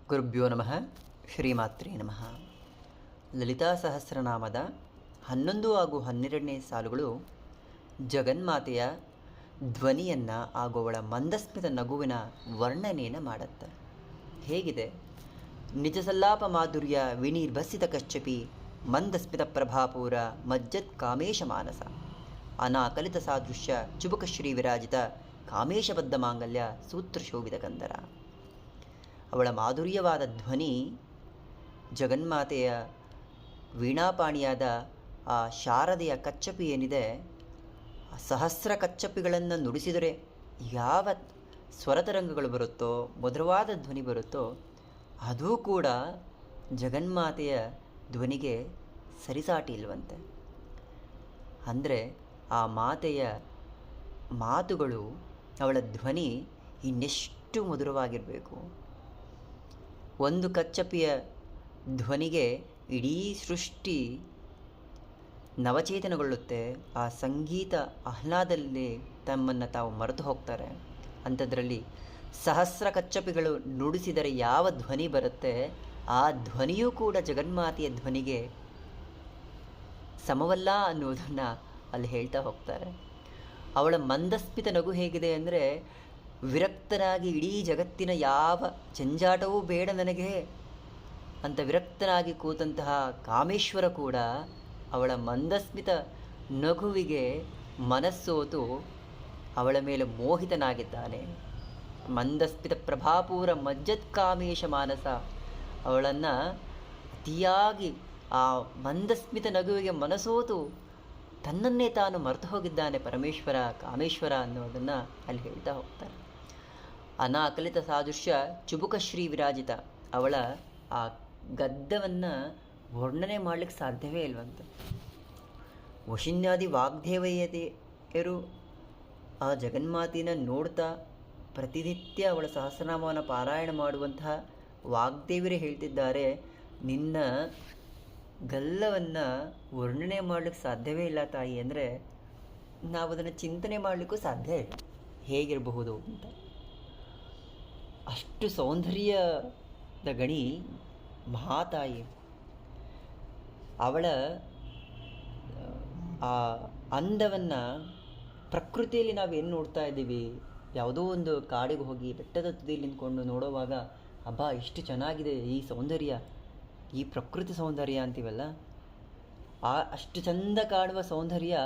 ಗುರುಭ್ಯೋ ನಮಃ. ಶ್ರೀಮಾತ್ರೇ ನಮಃ. ಲಲಿತಾ ಸಹಸ್ರನಾಮದ 11 ಹಾಗೂ 12ನೇ ಸಾಲುಗಳು ಜಗನ್ಮಾತೆಯ ಧ್ವನಿಯನ್ನು ಹಾಗೂ ಅವಳ ಮಂದಸ್ಮಿತ ನಗುವಿನ ವರ್ಣನೆಯನ್ನು ಮಾಡುತ್ತೆ. ಹೇಗಿದೆ? ನಿಜ ಸಲ್ಲಾಪ ಮಾಧುರ್ಯ ವಿನಿರ್ಭಸಿತ ಕಶ್ಯಪಿ ಮಂದಸ್ಮಿತ ಪ್ರಭಾಪೂರ ಮಜ್ಜತ್ ಕಾಮೇಶ ಮಾನಸ ಅನಾಕಲಿತ ಸಾದೃಶ್ಯ ಚುಬುಕ ಶ್ರೀ ವಿರಾಜಿತ ಕಾಮೇಶಬದ್ಧ ಮಾಂಗಲ್ಯ ಸೂತ್ರ ಶೋಭಿತ ಕಂದರ. ಅವಳ ಮಾಧುರ್ಯವಾದ ಧ್ವನಿ ಜಗನ್ಮಾತೆಯ ವೀಣಾಪಾಣಿಯಾದ ಆ ಶಾರದೆಯ ಕಚ್ಚಪಿ ಏನಿದೆ, ಸಹಸ್ರ ಕಚ್ಚಪಿಗಳನ್ನು ನುಡಿಸಿದರೆ ಯಾವ ಸ್ವರತರಂಗಗಳು ಬರುತ್ತೋ, ಮಧುರವಾದ ಧ್ವನಿ ಬರುತ್ತೋ, ಅದೂ ಕೂಡ ಜಗನ್ಮಾತೆಯ ಧ್ವನಿಗೆ ಸರಿಸಾಟಿ ಇಲ್ವಂತೆ. ಅಂದರೆ ಆ ಮಾತೆಯ ಮಾತುಗಳು, ಅವಳ ಧ್ವನಿ ಇನ್ನೆಷ್ಟು ಮಧುರವಾಗಿರಬೇಕು. ಒಂದು ಕಚ್ಚಪಿಯ ಧ್ವನಿಗೆ ಇಡೀ ಸೃಷ್ಟಿ ನವಚೇತನಗೊಳ್ಳುತ್ತೆ. ಆ ಸಂಗೀತ ಆಹ್ಲಾದದಲ್ಲಿ ತಮ್ಮನ್ನು ತಾವು ಮರೆತು ಹೋಗ್ತಾರೆ. ಅಂಥದ್ರಲ್ಲಿ ಸಹಸ್ರ ಕಚ್ಚಪಿಗಳು ನುಡಿಸಿದರೆ ಯಾವ ಧ್ವನಿ ಬರುತ್ತೆ, ಆ ಧ್ವನಿಯೂ ಕೂಡ ಜಗನ್ಮಾತೆಯ ಧ್ವನಿಗೆ ಸಮವಲ್ಲ ಅನ್ನೋದನ್ನು ಅಲ್ಲಿ ಹೇಳ್ತಾ ಹೋಗ್ತಾರೆ. ಅವಳ ಮಂದಸ್ಮಿತ ನಗು ಹೇಗಿದೆ ಅಂದರೆ, ವಿರಕ್ತನಾಗಿ ಇಡೀ ಜಗತ್ತಿನ ಯಾವ ಜಂಜಾಟವೂ ಬೇಡ ನನಗೆ ಅಂತ ವಿರಕ್ತನಾಗಿ ಕೂತಂತಹ ಕಾಮೇಶ್ವರ ಕೂಡ ಅವಳ ಮಂದಸ್ಮಿತ ನಗುವಿಗೆ ಮನಸ್ಸೋತು ಅವಳ ಮೇಲೆ ಮೋಹಿತನಾಗಿದ್ದಾನೆ. ಮಂದಸ್ಮಿತ ಪ್ರಭಾಪೂರ ಮಜ್ಜತ್ ಕಾಮೇಶ ಮಾನಸ. ಅವಳನ್ನು ಅತಿಯಾಗಿ ಆ ಮಂದಸ್ಮಿತ ನಗುವಿಗೆ ಮನಸೋತು ತನ್ನನ್ನೇ ತಾನು ಮರೆತು ಹೋಗಿದ್ದಾನೆ ಪರಮೇಶ್ವರ, ಕಾಮೇಶ್ವರ ಅನ್ನೋದನ್ನು ಅಲ್ಲಿ ಹೇಳ್ತಾ ಹೋಗ್ತಾರೆ. ಅನಾಕಲಿತ ಸಾದೃಶ್ಯ ಚುಬುಕ ಶ್ರೀ ವಿರಾಜಿತ. ಅವಳ ಆ ಗದ್ದವನ್ನು ವರ್ಣನೆ ಮಾಡಲಿಕ್ಕೆ ಸಾಧ್ಯವೇ ಇಲ್ವಂತ. ವಶಿನ್ಯಾದಿ ವಾಗ್ದೇವತೆಯರು ಆ ಜಗನ್ಮಾತೆಯನ್ನು ನೋಡ್ತಾ ಪ್ರತಿನಿತ್ಯ ಅವಳ ಸಹಸ್ರನಾಮವನ್ನು ಪಾರಾಯಣ ಮಾಡುವಂತಹ ವಾಗ್ದೇವರೇ ಹೇಳ್ತಿದ್ದಾರೆ, ನಿನ್ನ ಗಲ್ಲವನ್ನು ವರ್ಣನೆ ಮಾಡಲಿಕ್ಕೆ ಸಾಧ್ಯವೇ ಇಲ್ಲ ತಾಯಿ. ಅಂದರೆ ನಾವು ಅದನ್ನು ಚಿಂತನೆ ಮಾಡಲಿಕ್ಕೂ ಸಾಧ್ಯ ಇಲ್ಲ ಹೇಗಿರಬಹುದು ಅಂತ. ಅಷ್ಟು ಸೌಂದರ್ಯದ ಗಣಿ ಮಹಾತಾಯಿ. ಅವಳ ಆ ಅಂದವನ್ನು ಪ್ರಕೃತಿಯಲ್ಲಿ ನಾವೇನು ನೋಡ್ತಾ ಇದ್ದೀವಿ, ಯಾವುದೋ ಒಂದು ಕಾಡಿಗೆ ಹೋಗಿ ಬೆಟ್ಟದ ತುದಿಯಲ್ಲಿ ನಿಂತ್ಕೊಂಡು ನೋಡುವಾಗ ಅಬ್ಬಾ ಎಷ್ಟು ಚೆನ್ನಾಗಿದೆ ಈ ಸೌಂದರ್ಯ, ಈ ಪ್ರಕೃತಿ ಸೌಂದರ್ಯ ಅಂತೀವಲ್ಲ, ಅಷ್ಟು ಚಂದ ಕಾಣುವ ಸೌಂದರ್ಯ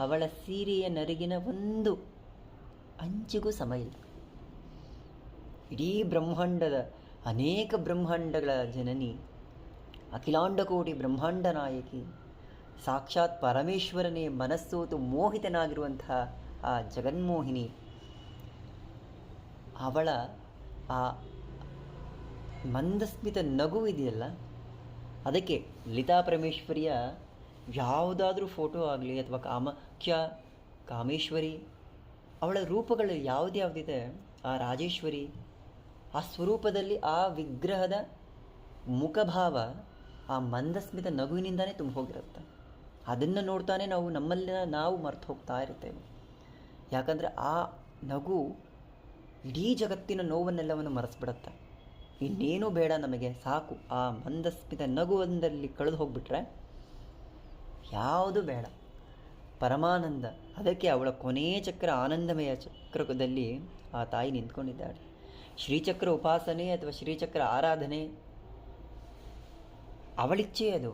ಅವಳ ಸೀರೆಯ ನರಿಗಿನ ಒಂದು ಅಂಚಿಗೂ ಸಮ ಇಲ್ಲ. ಇಡೀ ಬ್ರಹ್ಮಾಂಡದ ಅನೇಕ ಬ್ರಹ್ಮಾಂಡಗಳ ಜನನಿ, ಅಖಿಲಾಂಡಕೋಟಿ ಬ್ರಹ್ಮಾಂಡ ನಾಯಕಿ, ಸಾಕ್ಷಾತ್ ಪರಮೇಶ್ವರನೇ ಮನಸ್ಸೋತು ಮೋಹಿತನಾಗಿರುವಂತಹ ಆ ಜಗನ್ಮೋಹಿನಿ, ಅವಳ ಆ ಮಂದಸ್ಮಿತ ನಗು ಇದೆಯಲ್ಲ, ಅದಕ್ಕೆ ಲಲಿತಾ ಪರಮೇಶ್ವರಿಯ ಯಾವುದಾದ್ರೂ ಫೋಟೋ ಆಗಲಿ ಅಥವಾ ಕಾಮಾಖ್ಯ, ಕಾಮೇಶ್ವರಿ, ಅವಳ ರೂಪಗಳು ಯಾವುದ್ಯಾವುದಿದೆ, ಆ ರಾಜೇಶ್ವರಿ, ಆ ಸ್ವರೂಪದಲ್ಲಿ ಆ ವಿಗ್ರಹದ ಮುಖಭಾವ ಆ ಮಂದಸ್ಮಿತ ನಗುವಿನಿಂದಲೇ ತುಂಬ ಹೋಗಿರುತ್ತೆ. ಅದನ್ನು ನೋಡ್ತಾನೆ ನಾವು ನಮ್ಮಲ್ಲಿನ ನಾವು ಮರೆತು ಹೋಗ್ತಾ ಇರ್ತೇವೆ. ಯಾಕಂದರೆ ಆ ನಗು ಇಡೀ ಜಗತ್ತಿನ ನೋವನ್ನೆಲ್ಲವನ್ನು ಮರೆಸ್ಬಿಡುತ್ತೆ. ಇನ್ನೇನೂ ಬೇಡ ನಮಗೆ, ಸಾಕು ಆ ಮಂದಸ್ಮಿತ ನಗುವೊಂದರಲ್ಲಿ ಕಳೆದು ಹೋಗ್ಬಿಟ್ರೆ ಯಾವುದು ಬೇಡ, ಪರಮಾನಂದ. ಅದಕ್ಕೆ ಅವಳ ಕೊನೆಯ ಚಕ್ರ ಆನಂದಮಯ ಚಕ್ರದಲ್ಲಿ ಆ ತಾಯಿ ನಿಂತ್ಕೊಂಡಿದ್ದಾಳೆ. ಶ್ರೀಚಕ್ರ ಉಪಾಸನೆ ಅಥವಾ ಶ್ರೀಚಕ್ರ ಆರಾಧನೆ ಅವಳಿಚ್ಛೆ. ಅದು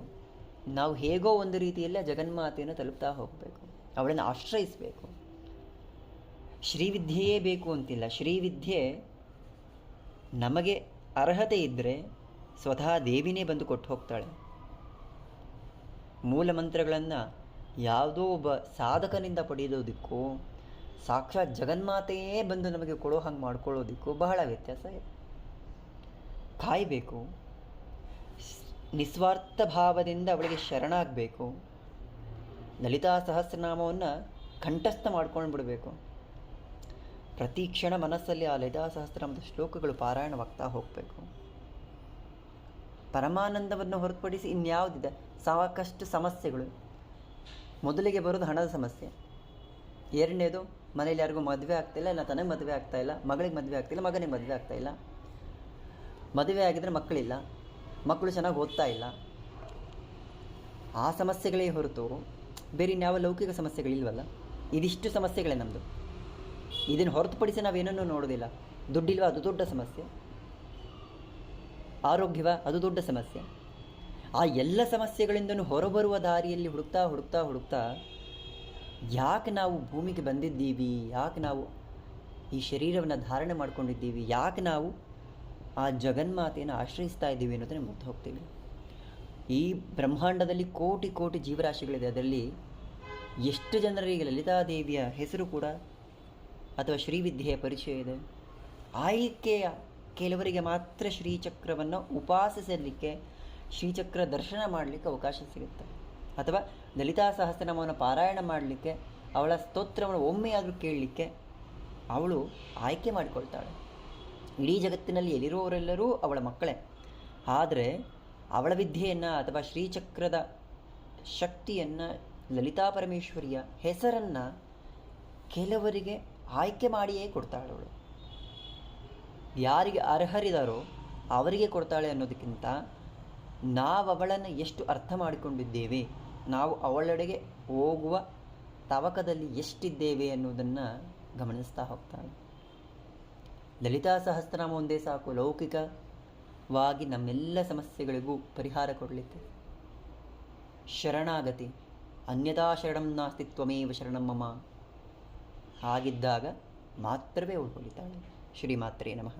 ನಾವು ಹೇಗೋ ಒಂದು ರೀತಿಯಲ್ಲಿ ಆ ಜಗನ್ಮಾತೆಯನ್ನು ತಲುಪ್ತಾ ಹೋಗಬೇಕು, ಅವಳನ್ನು ಆಶ್ರಯಿಸಬೇಕು. ಶ್ರೀವಿದ್ಯೆಯೇ ಬೇಕು ಅಂತಿಲ್ಲ. ಶ್ರೀವಿದ್ಯೆ ನಮಗೆ ಅರ್ಹತೆ ಇದ್ದರೆ ಸ್ವತಃ ದೇವಿನೇ ಬಂದು ಕೊಟ್ಟು ಹೋಗ್ತಾಳೆ. ಮೂಲ ಮಂತ್ರಗಳನ್ನು ಯಾವುದೋ ಒಬ್ಬ ಸಾಧಕನಿಂದ ಪಡೆಯೋದಕ್ಕೂ ಸಾಕ್ಷಾತ್ ಜಗನ್ಮಾತೆಯೇ ಬಂದು ನಮಗೆ ಕೊಡೋ ಹಂಗೆ ಮಾಡ್ಕೊಳ್ಳೋದಕ್ಕೂ ಬಹಳ ವ್ಯತ್ಯಾಸ ಇದೆ. ಕಾಯಬೇಕು, ನಿಸ್ವಾರ್ಥ ಭಾವದಿಂದ ಅವಳಿಗೆ ಶರಣಾಗಬೇಕು, ಲಲಿತಾ ಸಹಸ್ರನಾಮವನ್ನು ಕಂಠಸ್ಥ ಮಾಡ್ಕೊಂಡು ಬಿಡಬೇಕು. ಪ್ರತಿ ಕ್ಷಣ ಮನಸ್ಸಲ್ಲಿ ಆ ಲಲಿತಾ ಸಹಸ್ರನಾಮದ ಶ್ಲೋಕಗಳು ಪಾರಾಯಣವಾಗ್ತಾ ಹೋಗಬೇಕು. ಪರಮಾನಂದವನ್ನು ಹೊರತುಪಡಿಸಿ ಇನ್ಯಾವುದಿದೆ? ಸಾಕಷ್ಟು ಸಮಸ್ಯೆಗಳು. ಮೊದಲಿಗೆ ಬರೋದು ಹಣದ ಸಮಸ್ಯೆ, ಎರಡನೇದು ಮನೇಲಿ ಯಾರಿಗೂ ಮದುವೆ ಆಗ್ತಾಯಿಲ್ಲ, ಇಲ್ಲ ತನಗೆ ಮದುವೆ ಆಗ್ತಾಯಿಲ್ಲ, ಮಗಳಿಗೆ ಮದುವೆ ಆಗ್ತಾಯಿಲ್ಲ, ಮಗನಿಗೆ ಮದುವೆ ಆಗ್ತಾಯಿಲ್ಲ. ಮದುವೆ ಆಗಿದ್ರೆ ಮಕ್ಕಳಿಲ್ಲ, ಮಕ್ಕಳು ಚೆನ್ನಾಗಿ ಓದ್ತಾ ಇಲ್ಲ. ಆ ಸಮಸ್ಯೆಗಳೇ ಹೊರತು ಬೇರೆ ಇನ್ಯಾವ ಲೌಕಿಕ ಸಮಸ್ಯೆಗಳಿಲ್ವಲ್ಲ. ಇದಿಷ್ಟು ಸಮಸ್ಯೆಗಳೇ ನಮ್ಮದು. ಇದನ್ನು ಹೊರತುಪಡಿಸಿ ನಾವೇನನ್ನೂ ನೋಡೋದಿಲ್ಲ. ದುಡ್ಡಿಲ್ವ, ಅದು ದೊಡ್ಡ ಸಮಸ್ಯೆ. ಆರೋಗ್ಯವ, ಅದು ದೊಡ್ಡ ಸಮಸ್ಯೆ. ಆ ಎಲ್ಲ ಸಮಸ್ಯೆಗಳಿಂದನೂ ಹೊರಬರುವ ದಾರಿಯಲ್ಲಿ ಹುಡುಕ್ತಾ ಹುಡುಕ್ತಾ ಹುಡುಕ್ತಾ ಯಾಕೆ ನಾವು ಭೂಮಿಗೆ ಬಂದಿದ್ದೀವಿ, ಯಾಕೆ ನಾವು ಈ ಶರೀರವನ್ನು ಧಾರಣೆ ಮಾಡ್ಕೊಂಡಿದ್ದೀವಿ, ಯಾಕೆ ನಾವು ಆ ಜಗನ್ಮಾತೆಯನ್ನು ಆಶ್ರಯಿಸ್ತಾ ಇದ್ದೀವಿ ಅನ್ನೋದನ್ನು ಮರೆತು ಹೋಗ್ತೀವಿ. ಈ ಬ್ರಹ್ಮಾಂಡದಲ್ಲಿ ಕೋಟಿ ಕೋಟಿ ಜೀವರಾಶಿಗಳಿದೆ. ಅದರಲ್ಲಿ ಎಷ್ಟು ಜನರಿಗೆ ಲಲಿತಾದೇವಿಯ ಹೆಸರು ಕೂಡ ಅಥವಾ ಶ್ರೀವಿದ್ಯೆಯ ಪರಿಚಯ ಇದೆ. ಆಯ್ಕೆಯ ಕೆಲವರಿಗೆ ಮಾತ್ರ ಶ್ರೀಚಕ್ರವನ್ನು ಉಪಾಸಿಸಲಿಕ್ಕೆ, ಶ್ರೀಚಕ್ರ ದರ್ಶನ ಮಾಡಲಿಕ್ಕೆ ಅವಕಾಶ ಸಿಗುತ್ತೆ. ಅಥವಾ ಲಲಿತಾ ಸಹಸ್ರನಾಮವನ್ನು ಪಾರಾಯಣ ಮಾಡಲಿಕ್ಕೆ, ಅವಳ ಸ್ತೋತ್ರವನ್ನು ಒಮ್ಮೆಯಾದರೂ ಕೇಳಲಿಕ್ಕೆ ಅವಳು ಆಯ್ಕೆ ಮಾಡಿಕೊಳ್ತಾಳೆ. ಇಡೀ ಜಗತ್ತಿನಲ್ಲಿ ಎಲ್ಲಿರೋರೆಲ್ಲರೂ ಅವಳ ಮಕ್ಕಳೇ. ಆದರೆ ಅವಳ ವಿದ್ಯೆಯನ್ನು ಅಥವಾ ಶ್ರೀಚಕ್ರದ ಶಕ್ತಿಯನ್ನು, ಲಲಿತಾ ಪರಮೇಶ್ವರಿಯ ಹೆಸರನ್ನು ಕೆಲವರಿಗೆ ಆಯ್ಕೆ ಮಾಡಿಯೇ ಕೊಡ್ತಾಳೆ ಅವಳು. ಯಾರಿಗೆ ಅರ್ಹರಿದಾರೋ ಅವರಿಗೆ ಕೊಡ್ತಾಳೆ ಅನ್ನೋದಕ್ಕಿಂತ ನಾವು ಅವಳನ್ನು ಎಷ್ಟು ಅರ್ಥ ಮಾಡಿಕೊಂಡಿದ್ದೇವೆ, ನಾವು ಅವಳೆಡೆಗೆ ಹೋಗುವ ತವಕದಲ್ಲಿ ಎಷ್ಟಿದ್ದೇವೆ ಅನ್ನೋದನ್ನು ಗಮನಿಸ್ತಾ ಹೋಗ್ತಾಳೆ. ಲಲಿತಾ ಸಹಸ್ರನಾಮ ಒಂದೇ ಸಾಕು ಲೌಕಿಕವಾಗಿ ನಮ್ಮೆಲ್ಲ ಸಮಸ್ಯೆಗಳಿಗೂ ಪರಿಹಾರ ಕೊಡಲಿಕ್ಕೆ. ಶರಣಾಗತಿ, ಅನ್ಯಥಾ ಶರಣಂ ನಾಸ್ತಿ ತ್ವಮೇವ ಶರಣಂ ಮಮ ಹಾಗಿದ್ದಾಗ ಮಾತ್ರವೇ ಅವಳು ಹೊಲಿತಾಳೆ. ಶ್ರೀಮಾತ್ರೇ ನಮಃ.